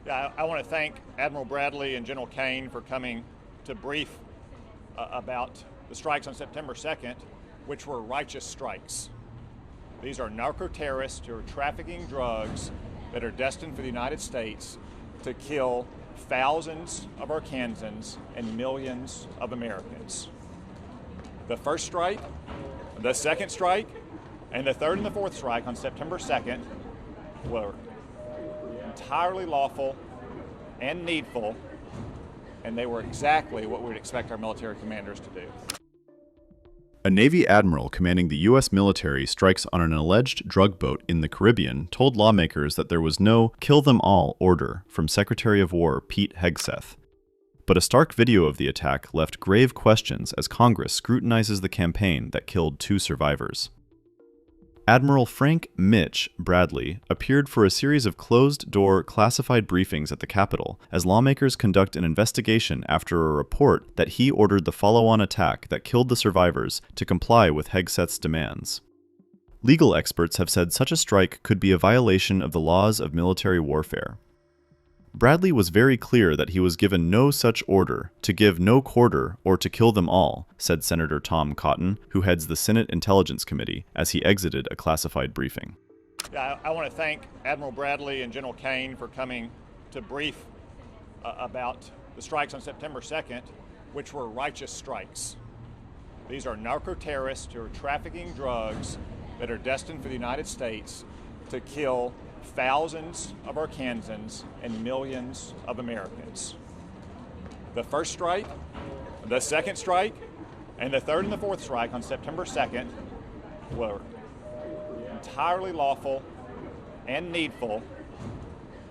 I want to thank Admiral Bradley and General Kane for coming to brief about the strikes on September 2nd, which were righteous strikes. These are narco-terrorists who are trafficking drugs that are destined for the United States to kill thousands of Arkansans and millions of Americans. The first strike, the second strike, and the third and the fourth strike on September 2nd were entirely lawful and needful, and they were exactly what we would expect our military commanders to do. A Navy admiral commanding the U.S. military strikes on an alleged drug boat in the Caribbean told lawmakers that there was no kill them all order from Secretary of War Pete Hegseth. But a stark video of the attack left grave questions as Congress scrutinizes the campaign that killed 2 survivors. Admiral Frank Bradley appeared for a series of closed-door classified briefings at the Capitol as lawmakers conduct an investigation after a report that he ordered the follow-on attack that killed the survivors to comply with Hegseth's demands. Legal experts have said such a strike could be a violation of the laws of military warfare. Bradley was very clear that he was given no such order to give no quarter or to kill them all, said Senator Tom Cotton, who heads the Senate Intelligence Committee, as he exited a classified briefing. I want to thank Admiral Bradley and General Kane for coming to brief about the strikes on September 2nd, which were righteous strikes. These are narco-terrorists who are trafficking drugs that are destined for the United States to kill thousands of Arkansans and millions of Americans. The first strike, the second strike, and the third and the fourth strike on September 2nd were entirely lawful and needful,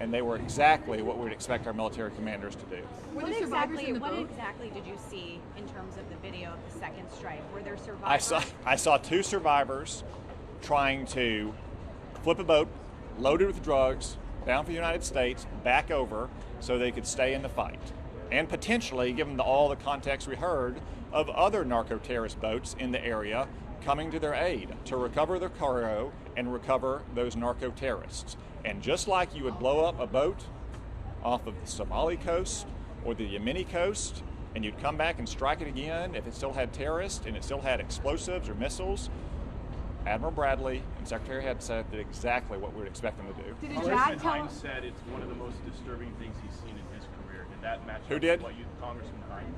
and they were exactly what we would expect our military commanders to do. What exactly did you see in terms of the video of the second strike? Were there survivors? I saw 2 survivors trying to flip a boat loaded with drugs down for the United States, back over so they could stay in the fight. And potentially, given all the context we heard, of other narco-terrorist boats in the area coming to their aid to recover their cargo and recover those narco-terrorists. And just like you would blow up a boat off of the Somali coast or the Yemeni coast, and you'd come back and strike it again if it still had terrorists and it still had explosives or missiles, Admiral Bradley and Secretary Hegseth did exactly what we would expect them to do. Did Congressman Hines said it's one of the most disturbing things he's seen in his career. Did that match Who up did? with what Congressman Hines?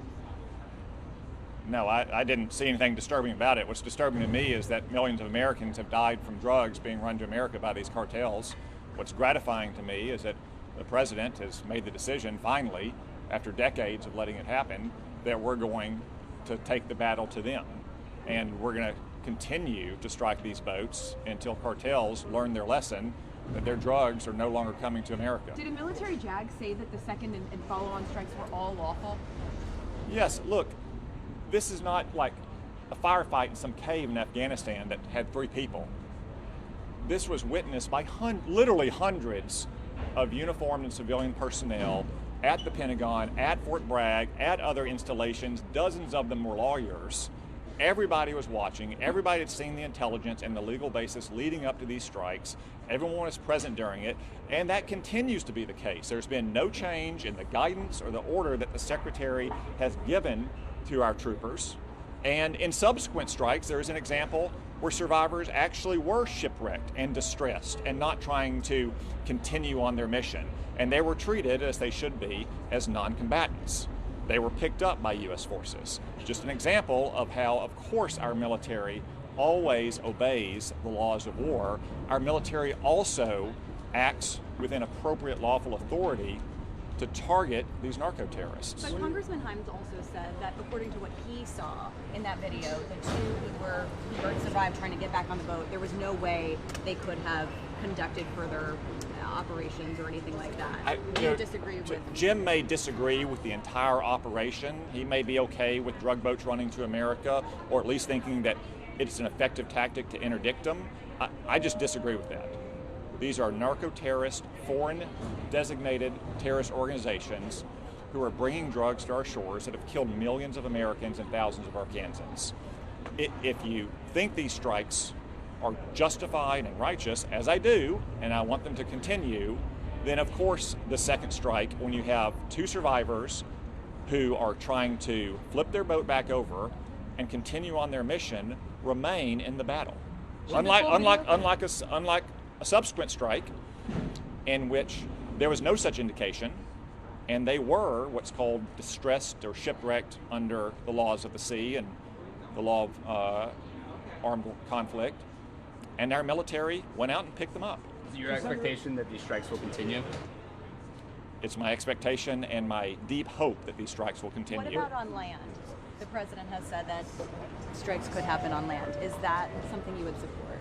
No, I didn't see anything disturbing about it. What's disturbing to me is that millions of Americans have died from drugs being run to America by these cartels. What's gratifying to me is that the president has made the decision, finally, after decades of letting it happen, that we're going to take the battle to them. And we're going to continue to strike these boats until cartels learn their lesson that their drugs are no longer coming to America. Did a military JAG say that the second and follow-on strikes were all lawful? Yes, look, this is not like a firefight in some cave in Afghanistan that had 3 people. This was witnessed by literally hundreds of uniformed and civilian personnel at the Pentagon, at Fort Bragg, at other installations. Dozens of them were lawyers. Everybody was watching. Everybody had seen the intelligence and the legal basis leading up to these strikes. Everyone was present during it, and that continues to be the case. There's been no change in the guidance or the order that the Secretary has given to our troopers. And in subsequent strikes, there is an example where survivors actually were shipwrecked and distressed and not trying to continue on their mission. And they were treated, as they should be, as non-combatants. They were picked up by U.S. forces. Just an example of how, of course, our military always obeys the laws of war. Our military also acts within appropriate lawful authority to target these narco-terrorists. But Congressman Hines also said that according to what he saw in that video, the 2 who survived trying to get back on the boat, there was no way they could have conducted further operations or anything like that. Do you disagree with? Jim may disagree with the entire operation. He may be okay with drug boats running to America, or at least thinking that it's an effective tactic to interdict them. I just disagree with that. These are narco-terrorist, foreign designated terrorist organizations who are bringing drugs to our shores that have killed millions of Americans and thousands of Arkansans. If you think these strikes are justified and righteous, as I do, and I want them to continue, then of course the second strike, when you have two survivors who are trying to flip their boat back over and continue on their mission, remain in the battle. Unlike a subsequent strike in which there was no such indication, and they were what's called distressed or shipwrecked under the laws of the sea and the law of armed conflict, and our military went out and picked them up. Is it your expectation that these strikes will continue? It's my expectation and my deep hope that these strikes will continue. What about on land? The president has said that strikes could happen on land. Is that something you would support?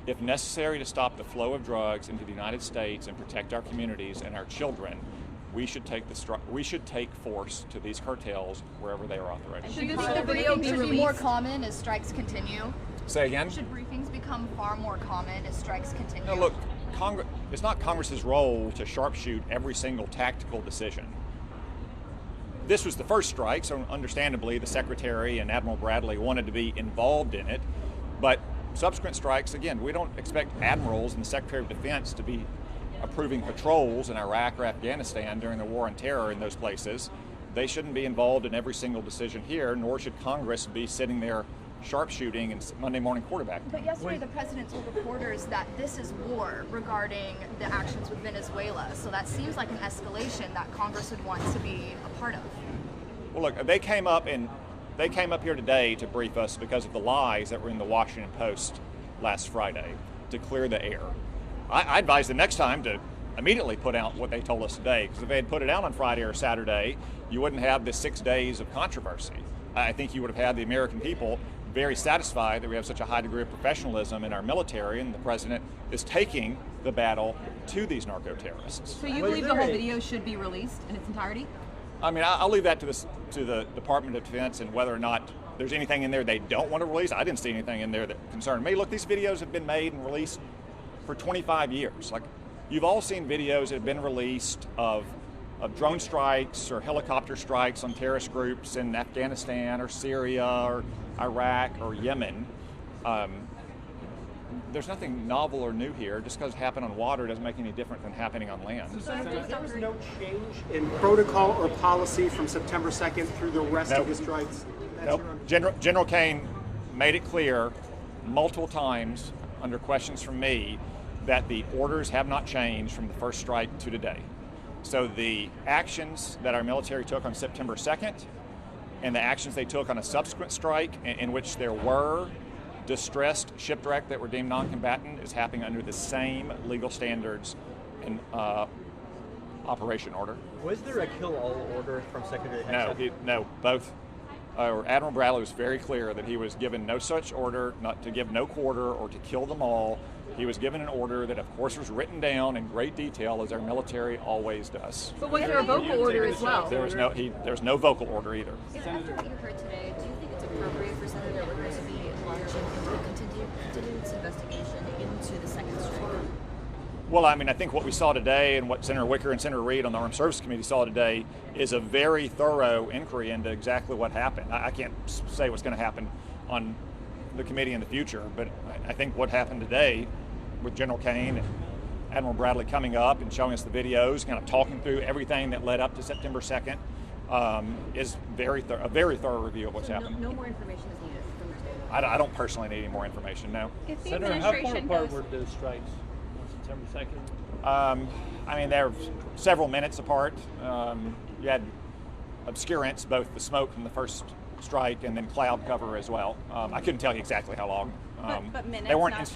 If necessary to stop the flow of drugs into the United States and protect our communities and our children, we should take force to these cartels wherever they are authorized. Should the video be should be more common as strikes continue? Say again? Should briefings become far more common as strikes continue? No, look, it's not Congress's role to sharpshoot every single tactical decision. This was the first strike, so understandably the Secretary and Admiral Bradley wanted to be involved in it, but subsequent strikes, again, we don't expect admirals and the Secretary of Defense to be approving patrols in Iraq or Afghanistan during the war on terror in those places. They shouldn't be involved in every single decision here, nor should Congress be sitting there sharpshooting and Monday morning quarterbacking. But yesterday the president told reporters that this is war regarding the actions with Venezuela, so that seems like an escalation that Congress would want to be a part of. Well, look, they came up here today to brief us because of the lies that were in the Washington Post last Friday to clear the air. I advise the next time to immediately put out what they told us today, because if they had put it out on Friday or Saturday, you wouldn't have the 6 days of controversy. I think you would have had the American people very satisfied that we have such a high degree of professionalism in our military, and the president is taking the battle to these narco-terrorists. So you believe the whole video should be released in its entirety? I mean, I'll leave that to the Department of Defense and whether or not there's anything in there they don't want to release. I didn't see anything in there that concerned me. Look, these videos have been made and released for 25 years. Like, you've all seen videos that have been released of drone strikes or helicopter strikes on terrorist groups in Afghanistan or Syria or Iraq or Yemen. There's nothing novel or new here. Just because it happened on water doesn't make any different than happening on land. So there was no change in protocol or policy from September 2nd through the rest of the strikes? Nope. General Kane made it clear multiple times under questions from me that the orders have not changed from the first strike to today. So the actions that our military took on September 2nd and the actions they took on a subsequent strike in which there were distressed shipwreck that were deemed non-combatant is happening under the same legal standards and operation order. Was there a kill-all order from Secretary Hegseth? No, both. Admiral Bradley was very clear that he was given no such order, not to give no quarter or to kill them all. He was given an order that, of course, was written down in great detail, as our military always does. But was there a vocal order as well? There was no vocal order either. After what you heard today, do you think it's appropriate for Senator Wicker to be launching into a continuous investigation into the second strike? Well, I mean, I think what we saw today and what Senator Wicker and Senator Reid on the Armed Services Committee saw today is a very thorough inquiry into exactly what happened. I can't say what's going to happen on the committee in the future, but I think what happened today with General Kane and Admiral Bradley coming up and showing us the videos, kind of talking through everything that led up to September 2nd, is a very thorough review of what's happened. No more information is needed from your state. I don't personally need any more information, no. If the Senator, how far administration apart goes, were those strikes on September 2nd? I mean, they're several minutes apart. You had obscurance, both the smoke from the first strike and then cloud cover as well. I couldn't tell you exactly how long. But minutes, they weren't. not,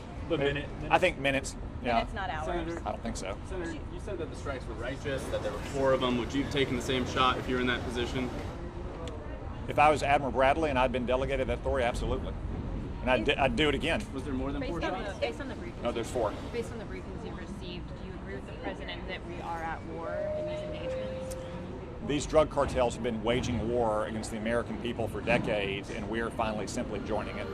I think minutes. Yeah. minutes, not hours. Senator, I don't think so. Senator, you said that the strikes were righteous, that there were 4 of them. Would you have taken the same shot if you were in that position? If I was Admiral Bradley and I'd been delegated that authority, absolutely. And I'd do it again. Was there more than 4 shots? Based on the briefings, No, there's 4. based on the briefings you've received, do you agree with the president that we are at war in these engagements? These drug cartels have been waging war against the American people for decades, and we are finally simply joining it.